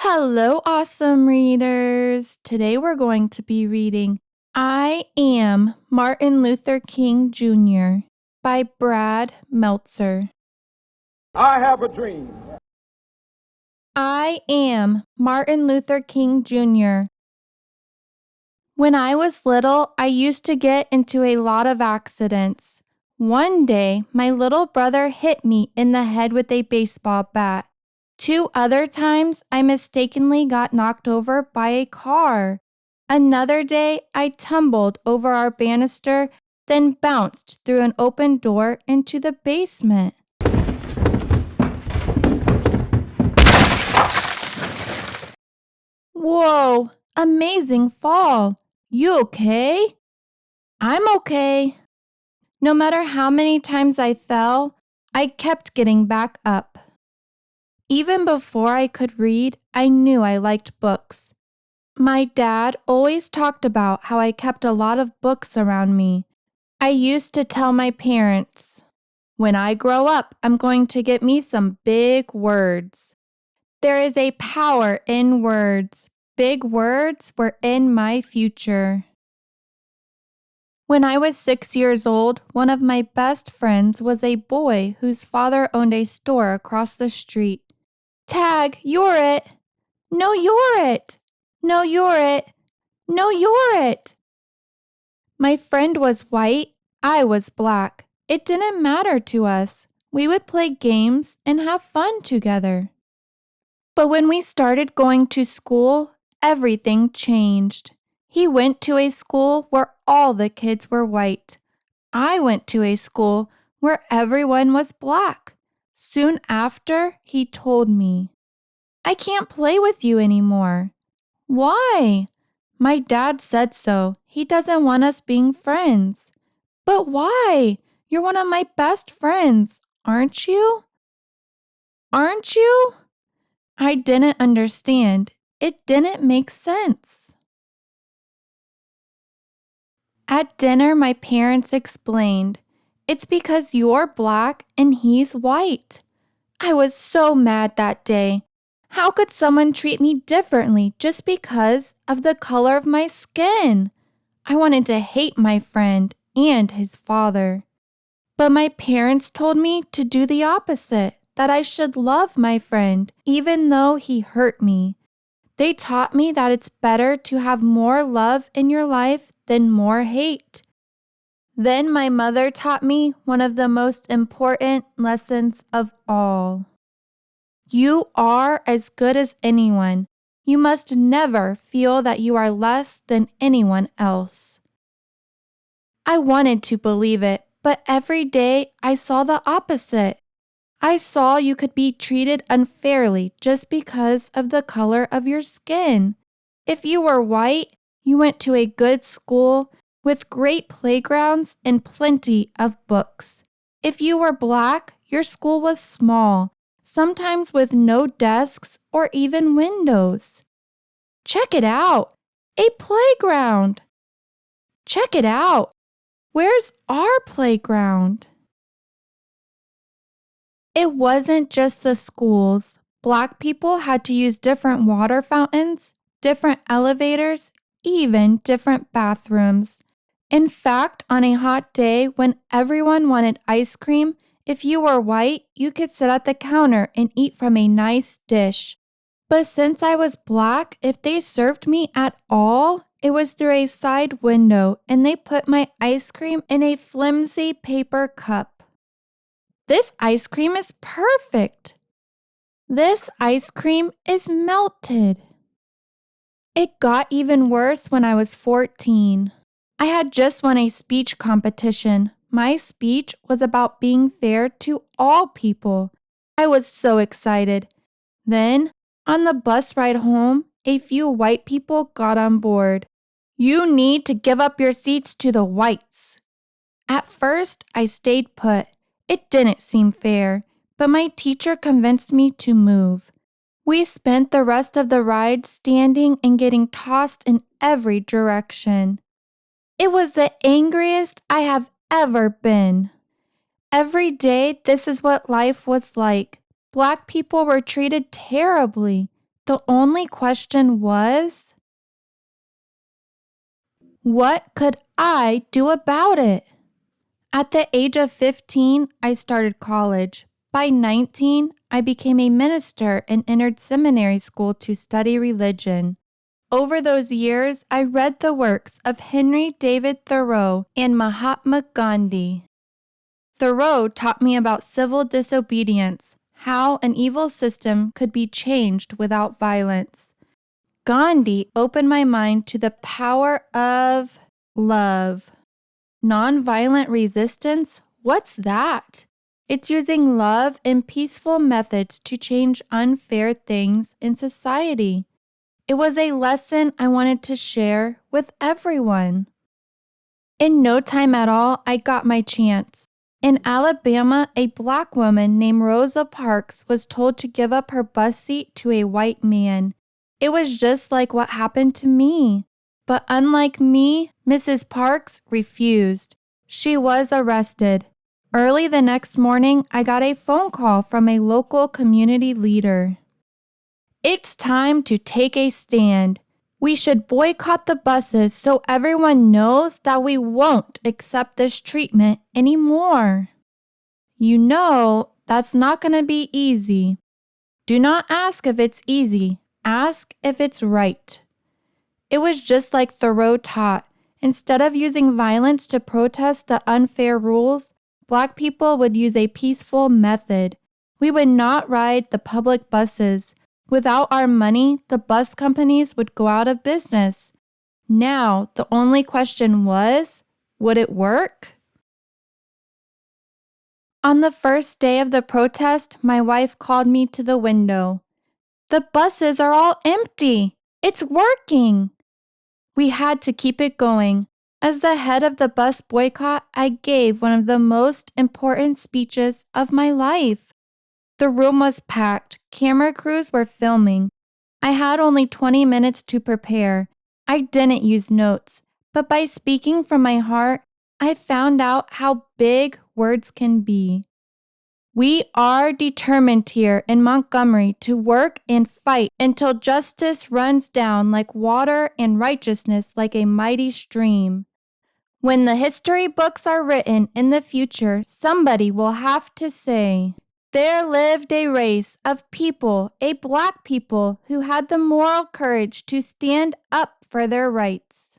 Hello, awesome readers! Today we're going to be reading I Am Martin Luther King Jr. by Brad Meltzer. I have a dream. I am Martin Luther King Jr. When I was little, I used to get into a lot of accidents. One day, my little brother hit me in the head with a baseball bat. 2 other times, I mistakenly got knocked over by a car. Another day, I tumbled over our banister, then bounced through an open door into the basement. Whoa, amazing fall. You okay? I'm okay. No matter how many times I fell, I kept getting back up. Even before I could read, I knew I liked books. My dad always talked about how I kept a lot of books around me. I used to tell my parents, when I grow up, I'm going to get me some big words. There is a power in words. Big words were in my future. When I was 6 years old, one of my best friends was a boy whose father owned a store across the street. Tag, you're it. No, you're it. No, you're it. No, you're it. My friend was white. I was black. It didn't matter to us. We would play games and have fun together. But when we started going to school, everything changed. He went to a school where all the kids were white. I went to a school where everyone was black. Soon after, he told me, I can't play with you anymore. Why? My dad said so. He doesn't want us being friends. But why? You're one of my best friends, aren't you? Aren't you? I didn't understand. It didn't make sense. At dinner, my parents explained, it's because you're black and he's white. I was so mad that day. How could someone treat me differently just because of the color of my skin? I wanted to hate my friend and his father. But my parents told me to do the opposite, that I should love my friend even though he hurt me. They taught me that it's better to have more love in your life than more hate. Then my mother taught me one of the most important lessons of all. You are as good as anyone. You must never feel that you are less than anyone else. I wanted to believe it, but every day I saw the opposite. I saw you could be treated unfairly just because of the color of your skin. If you were white, you went to a good school with great playgrounds and plenty of books. If you were black, your school was small, sometimes with no desks or even windows. Check it out! A playground! Check it out! Where's our playground? It wasn't just the schools. Black people had to use different water fountains, different elevators, even different bathrooms. In fact, on a hot day when everyone wanted ice cream, if you were white, you could sit at the counter and eat from a nice dish. But since I was black, if they served me at all, it was through a side window and they put my ice cream in a flimsy paper cup. This ice cream is perfect. This ice cream is melted. It got even worse when I was 14. I had just won a speech competition. My speech was about being fair to all people. I was so excited. Then, on the bus ride home, a few white people got on board. You need to give up your seats to the whites. At first, I stayed put. It didn't seem fair, but my teacher convinced me to move. We spent the rest of the ride standing and getting tossed in every direction. It was the angriest I have ever been. Every day, this is what life was like. Black people were treated terribly. The only question was, what could I do about it? At the age of 15, I started college. By 19, I became a minister and entered seminary school to study religion. Over those years, I read the works of Henry David Thoreau and Mahatma Gandhi. Thoreau taught me about civil disobedience, how an evil system could be changed without violence. Gandhi opened my mind to the power of love. Nonviolent resistance? What's that? It's using love and peaceful methods to change unfair things in society. It was a lesson I wanted to share with everyone. In no time at all, I got my chance. In Alabama, a black woman named Rosa Parks was told to give up her bus seat to a white man. It was just like what happened to me. But unlike me, Mrs. Parks refused. She was arrested. Early the next morning, I got a phone call from a local community leader. It's time to take a stand. We should boycott the buses so everyone knows that we won't accept this treatment anymore. You know, that's not going to be easy. Do not ask if it's easy. Ask if it's right. It was just like Thoreau taught. Instead of using violence to protest the unfair rules, Black people would use a peaceful method. We would not ride the public buses. Without our money, the bus companies would go out of business. Now, the only question was, would it work? On the first day of the protest, my wife called me to the window. The buses are all empty. It's working. We had to keep it going. As the head of the bus boycott, I gave one of the most important speeches of my life. The room was packed. Camera crews were filming. I had only 20 minutes to prepare. I didn't use notes, but by speaking from my heart, I found out how big words can be. We are determined here in Montgomery to work and fight until justice runs down like water and righteousness like a mighty stream. When the history books are written in the future, somebody will have to say, there lived a race of people, a Black people, who had the moral courage to stand up for their rights.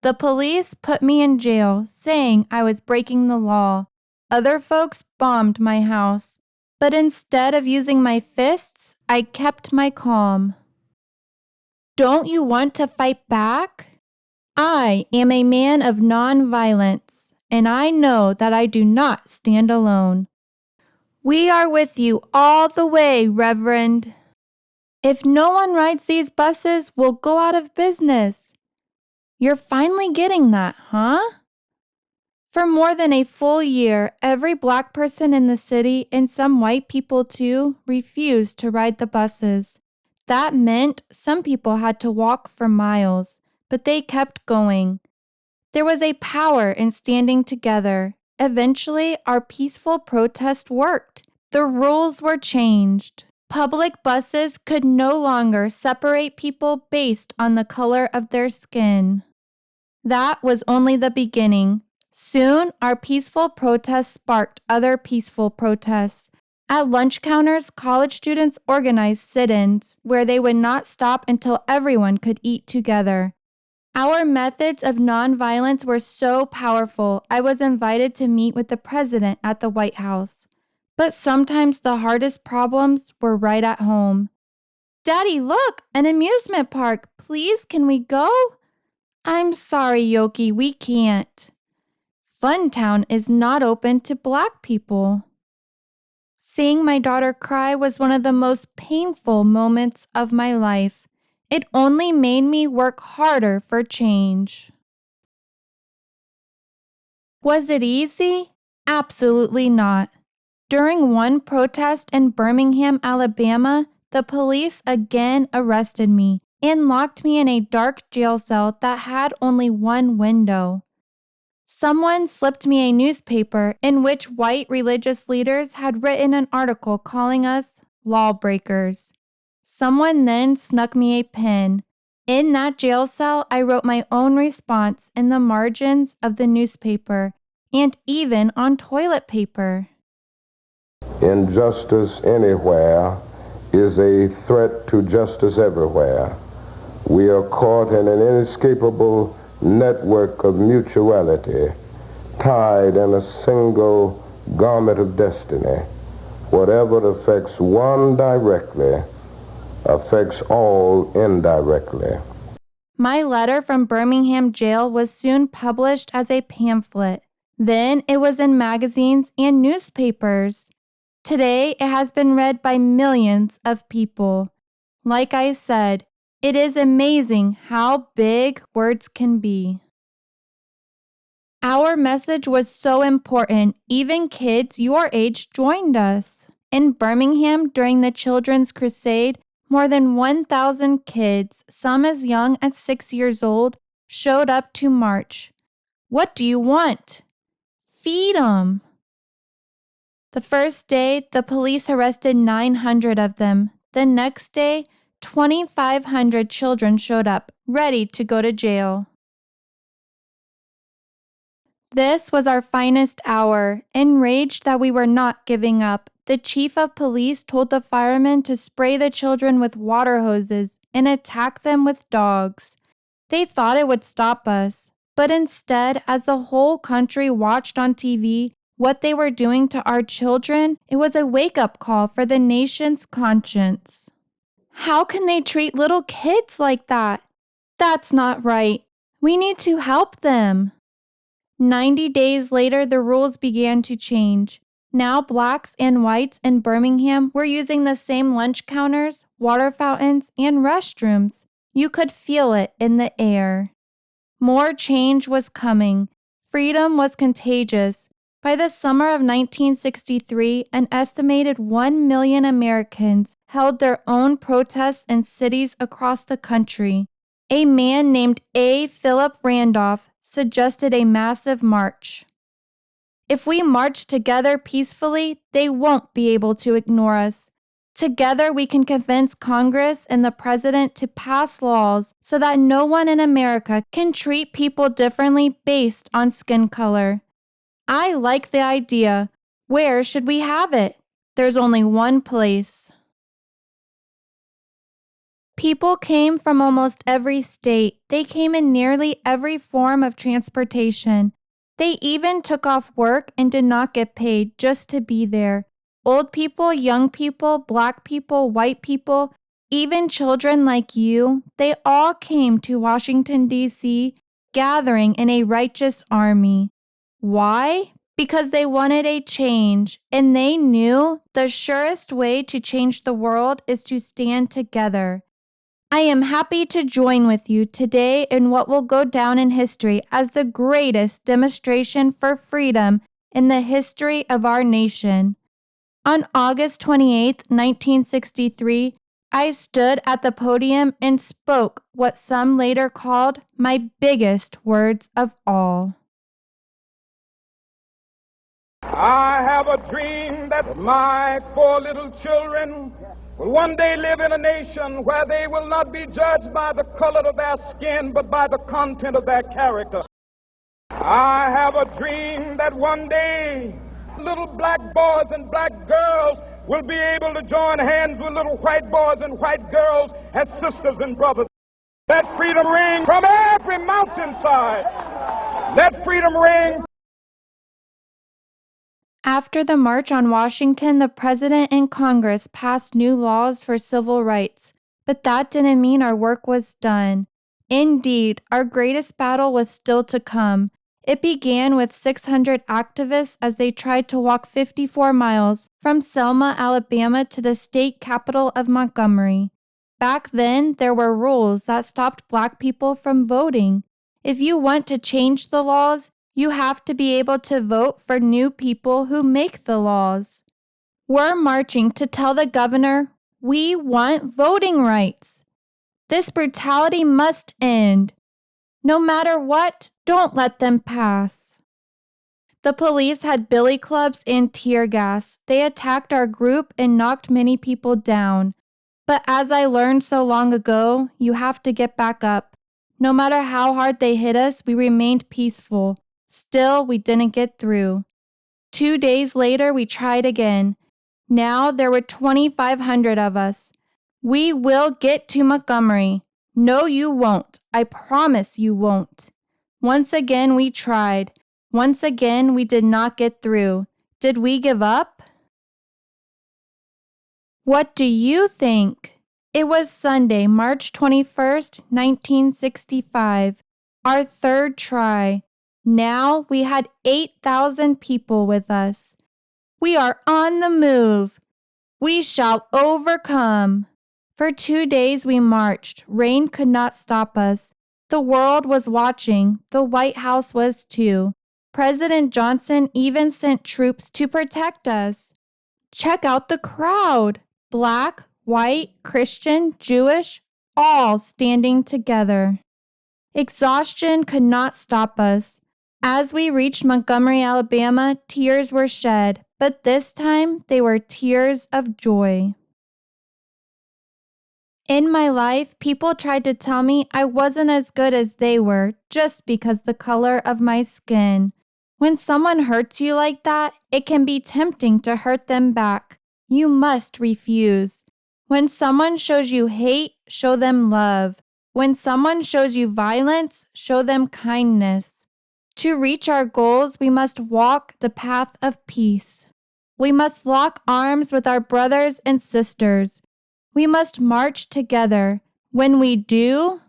The police put me in jail, saying I was breaking the law. Other folks bombed my house, but instead of using my fists, I kept my calm. Don't you want to fight back? I am a man of nonviolence, and I know that I do not stand alone. We are with you all the way, Reverend. If no one rides these buses, we'll go out of business. You're finally getting that, huh? For more than a full year, every Black person in the city, and some white people too, refused to ride the buses. That meant some people had to walk for miles, but they kept going. There was a power in standing together. Eventually, our peaceful protest worked. The rules were changed. Public buses could no longer separate people based on the color of their skin. That was only the beginning. Soon, our peaceful protests sparked other peaceful protests. At lunch counters, college students organized sit-ins where they would not stop until everyone could eat together. Our methods of nonviolence were so powerful, I was invited to meet with the president at the White House. But sometimes the hardest problems were right at home. Daddy, look, an amusement park. Please, can we go? I'm sorry, Yoki, we can't. Funtown is not open to Black people. Seeing my daughter cry was one of the most painful moments of my life. It only made me work harder for change. Was it easy? Absolutely not. During one protest in Birmingham, Alabama, the police again arrested me and locked me in a dark jail cell that had only one window. Someone slipped me a newspaper in which white religious leaders had written an article calling us lawbreakers. Someone then snuck me a pen. In that jail cell, I wrote my own response in the margins of the newspaper and even on toilet paper. Injustice anywhere is a threat to justice everywhere. We are caught in an inescapable network of mutuality, tied in a single garment of destiny. Whatever affects one directly affects all indirectly. My letter from Birmingham Jail was soon published as a pamphlet. Then it was in magazines and newspapers. Today it has been read by millions of people. Like I said, it is amazing how big words can be. Our message was so important, even kids your age joined us. In Birmingham, during the Children's Crusade, more than 1,000 kids, some as young as 6 years old, showed up to march. What do you want? Freedom. The first day, the police arrested 900 of them. The next day, 2,500 children showed up, ready to go to jail. This was our finest hour. Enraged that we were not giving up, the chief of police told the firemen to spray the children with water hoses and attack them with dogs. They thought it would stop us, but instead, as the whole country watched on TV what they were doing to our children, it was a wake-up call for the nation's conscience. How can they treat little kids like that? That's not right. We need to help them. 90 days later, the rules began to change. Now blacks and whites in Birmingham were using the same lunch counters, water fountains, and restrooms. You could feel it in the air. More change was coming. Freedom was contagious. By the summer of 1963, an estimated 1 million Americans held their own protests in cities across the country. A man named A. Philip Randolph suggested a massive march. If we march together peacefully, they won't be able to ignore us. Together, we can convince Congress and the president to pass laws so that no one in America can treat people differently based on skin color. I like the idea. Where should we have it? There's only one place. People came from almost every state. They came in nearly every form of transportation. They even took off work and did not get paid just to be there. Old people, young people, black people, white people, even children like you, they all came to Washington, D.C., gathering in a righteous army. Why? Because they wanted a change, and they knew the surest way to change the world is to stand together. I am happy to join with you today in what will go down in history as the greatest demonstration for freedom in the history of our nation. On August 28, 1963, I stood at the podium and spoke what some later called my biggest words of all. I have a dream that my 4 little children will one day live in a nation where they will not be judged by the color of their skin, but by the content of their character. I have a dream that one day little black boys and black girls will be able to join hands with little white boys and white girls as sisters and brothers. Let freedom ring from every mountainside. Let freedom ring. After the March on Washington, the President and Congress passed new laws for civil rights, but that didn't mean our work was done. Indeed, our greatest battle was still to come. It began with 600 activists as they tried to walk 54 miles from Selma, Alabama to the state capital of Montgomery. Back then, there were rules that stopped black people from voting. If you want to change the laws, you have to be able to vote for new people who make the laws. We're marching to tell the governor, we want voting rights. This brutality must end. No matter what, don't let them pass. The police had billy clubs and tear gas. They attacked our group and knocked many people down. But as I learned so long ago, you have to get back up. No matter how hard they hit us, we remained peaceful. Still, we didn't get through. 2 days later, we tried again. Now there were 2,500 of us. We will get to Montgomery. No, you won't. I promise you won't. Once again, we tried. Once again, we did not get through. Did we give up? What do you think? It was Sunday, March 21st, 1965, our third try. Now we had 8,000 people with us. We are on the move. We shall overcome. For 2 days we marched. Rain could not stop us. The world was watching. The White House was too. President Johnson even sent troops to protect us. Check out the crowd. Black, white, Christian, Jewish, all standing together. Exhaustion could not stop us. As we reached Montgomery, Alabama, tears were shed, but this time they were tears of joy. In my life, people tried to tell me I wasn't as good as they were just because the color of my skin. When someone hurts you like that, it can be tempting to hurt them back. You must refuse. When someone shows you hate, show them love. When someone shows you violence, show them kindness. To reach our goals, we must walk the path of peace. We must lock arms with our brothers and sisters. We must march together. When we do,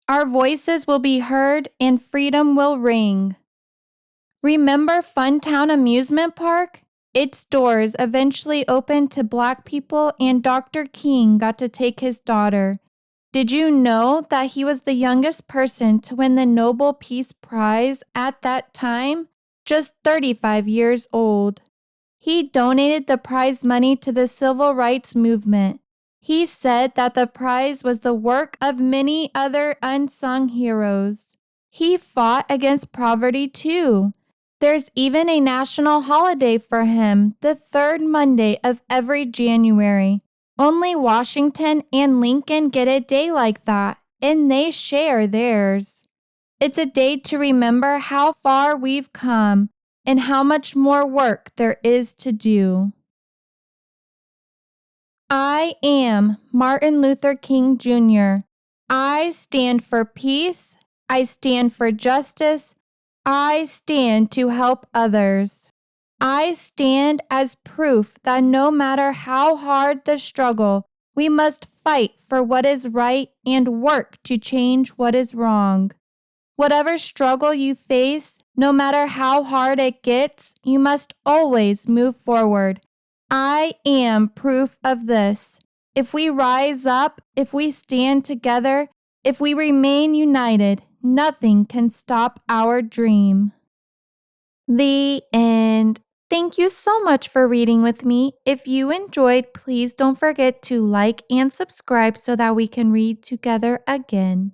our voices will be heard and freedom will ring. Remember Funtown Amusement Park? Its doors eventually opened to Black people and Dr. King got to take his daughter. Did you know that he was the youngest person to win the Nobel Peace Prize at that time? Just 35 years old. He donated the prize money to the civil rights movement. He said that the prize was the work of many other unsung heroes. He fought against poverty too. There's even a national holiday for him, the third Monday of every January. Only Washington and Lincoln get a day like that, and they share theirs. It's a day to remember how far we've come and how much more work there is to do. I am Martin Luther King Jr. I stand for peace. I stand for justice. I stand to help others. I stand as proof that no matter how hard the struggle, we must fight for what is right and work to change what is wrong. Whatever struggle you face, no matter how hard it gets, you must always move forward. I am proof of this. If we rise up, if we stand together, if we remain united, nothing can stop our dream. The end. Thank you so much for reading with me. If you enjoyed, please don't forget to like and subscribe so that we can read together again.